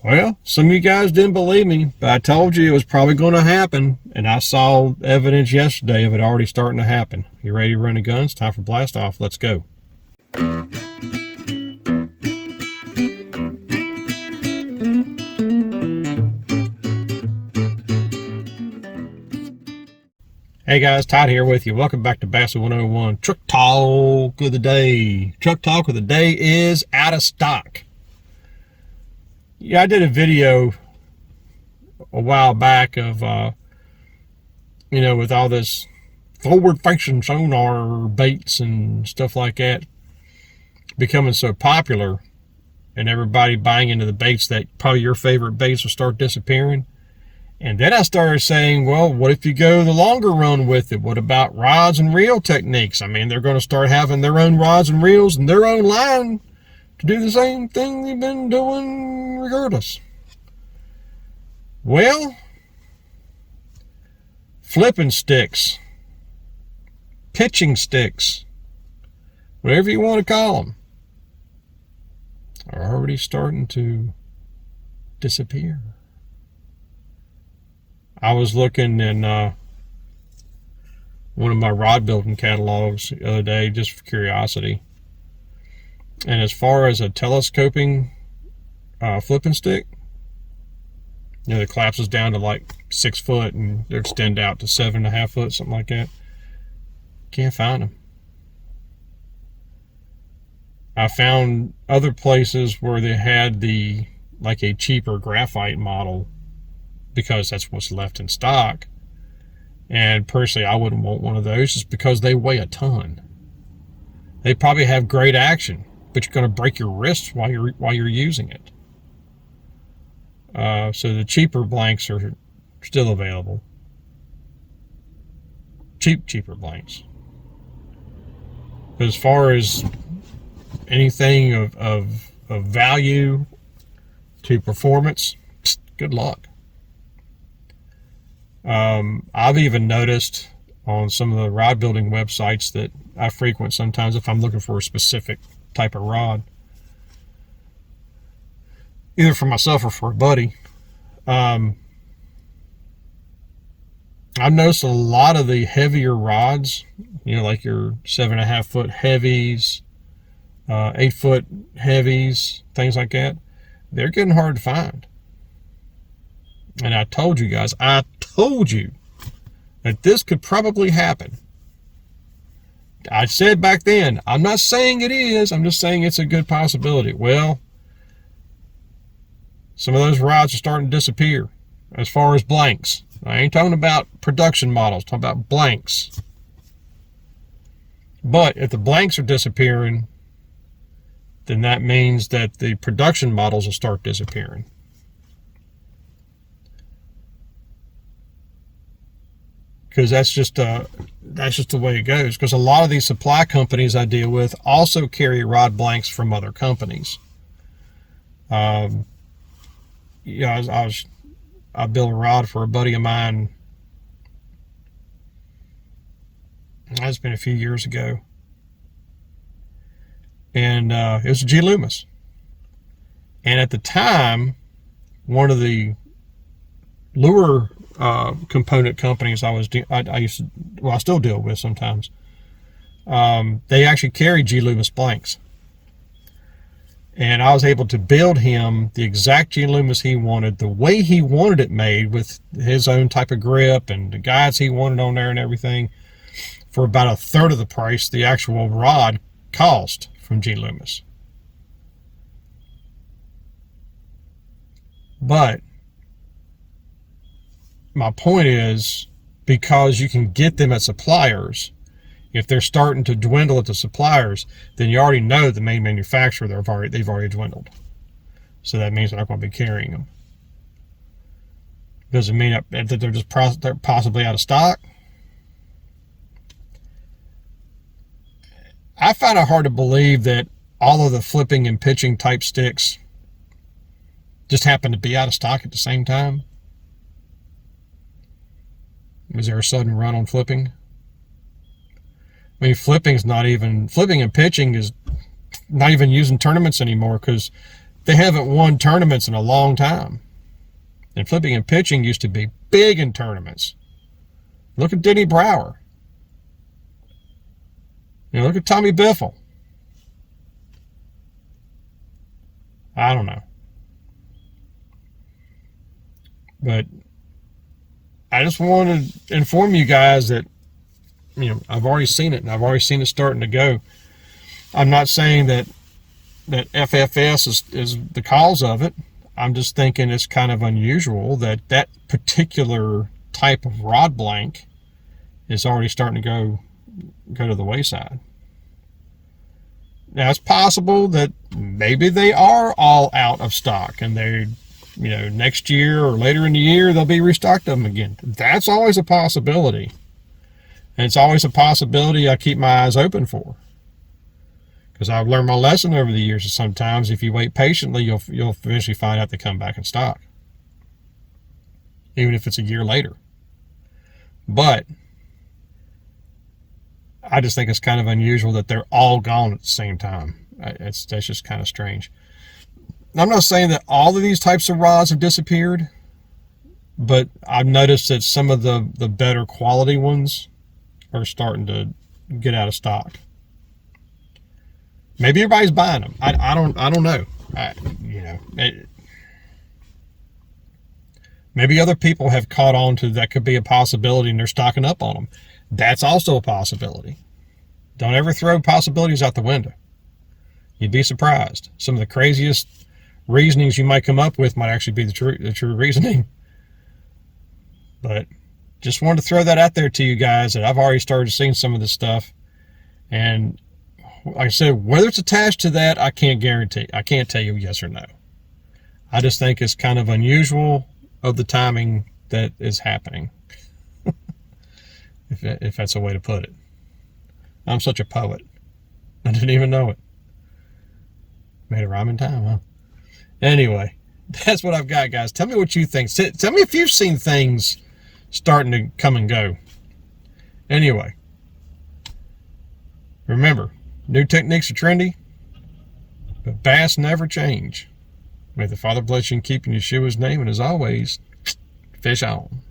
Well, some of you guys didn't believe me, but I told you it was probably going to happen, and I saw evidence yesterday of it already starting to happen. You ready to run the guns? Time for blast off. Let's go. Hey guys, Todd here with you. Welcome back to Bassin 101 Truck Talk of the Day. Truck Talk of the Day is out of stock. Yeah, I did a video a while back of, with all this forward-facing sonar baits and stuff like that becoming so popular and everybody buying into the baits that probably your favorite baits will start disappearing. And then I started saying, well, what if you go the longer run with it? What about rods and reel techniques? I mean, they're going to start having their own rods and reels and their own line to do the same thing they've been doing regardless. Well, flipping sticks, pitching sticks, whatever you want to call them, are already starting to disappear. I was looking in one of my rod building catalogs the other day just for curiosity. And as far as a telescoping flipping stick, that collapses down to like 6 foot and they extend out to 7.5 foot, something like that. Can't find them. I found other places where they had a cheaper graphite model, because that's what's left in stock. And personally, I wouldn't want one of those just because they weigh a ton. They probably have great action, but you're going to break your wrists while you're using it. So the cheaper blanks are still available. Cheaper blanks. But as far as anything of value to performance, good luck. I've even noticed on some of the rod building websites that I frequent sometimes, if I'm looking for a specific type of rod, either for myself or for a buddy, I've noticed a lot of the heavier rods, like your 7.5 foot heavies, 8 foot heavies, things like that, they're getting hard to find. And I told you guys that this could probably happen. I said back then, I'm not saying it is, I'm just saying it's a good possibility. Well, some of those rods are starting to disappear as far as blanks. I ain't talking about production models, I'm talking about blanks. But if the blanks are disappearing, then that means that the production models will start disappearing. Because that's just the way it goes. Because a lot of these supply companies I deal with also carry rod blanks from other companies. I built a rod for a buddy of mine. It's been a few years ago, and it was a G. Loomis. And at the time, one of the lure component companies I still deal with sometimes, they actually carry G. Loomis blanks. And I was able to build him the exact G. Loomis he wanted, the way he wanted it made, with his own type of grip and the guides he wanted on there and everything, for about a third of the price the actual rod cost from G. Loomis. But my point is, because you can get them at suppliers, if they're starting to dwindle at the suppliers, then you already know the main manufacturer they've already dwindled. So that means they're not going to be carrying them. Does it mean that they're possibly out of stock? I find it hard to believe that all of the flipping and pitching type sticks just happen to be out of stock at the same time. Was there a sudden run on flipping? I mean, flipping and pitching is not even used in tournaments anymore, because They haven't won tournaments in a long time. And flipping and pitching used to be big in tournaments. Look at Denny Brower. Look at Tommy Biffle. I don't know. But I just want to inform you guys that, I've already seen it, and I've already seen it starting to go. I'm not saying that FFS is the cause of it. I'm just thinking it's kind of unusual that particular type of rod blank is already starting to go to the wayside. Now, it's possible that maybe they are all out of stock, and they, next year or later in the year, they'll be restocked of them again. That's always a possibility. And it's always a possibility I keep my eyes open for. Because I've learned my lesson over the years that sometimes if you wait patiently, you'll eventually find out they come back in stock. Even if it's a year later. But I just think it's kind of unusual that they're all gone at the same time. That's just kind of strange. I'm not saying that all of these types of rods have disappeared, but I've noticed that some of the better quality ones are starting to get out of stock. Maybe everybody's buying them. I don't know. Maybe other people have caught on to that could be a possibility and they're stocking up on them. That's also a possibility. Don't ever throw possibilities out the window. You'd be surprised. Some of the craziest reasonings you might come up with might actually be the true reasoning. But just wanted to throw that out there to you guys, that I've already started seeing some of this stuff. And like I said, whether it's attached to that, I can't guarantee. I can't tell you yes or no. I just think it's kind of unusual of the timing that is happening. if that's a way to put it. I'm such a poet. I didn't even know it. Made a rhyme in time, huh? Anyway, that's what I've got, guys. Tell me what you think. Tell me if you've seen things starting to come and go. Anyway, remember, new techniques are trendy, but bass never change. May the Father bless you and keep in Yeshua's name, and as always, fish on.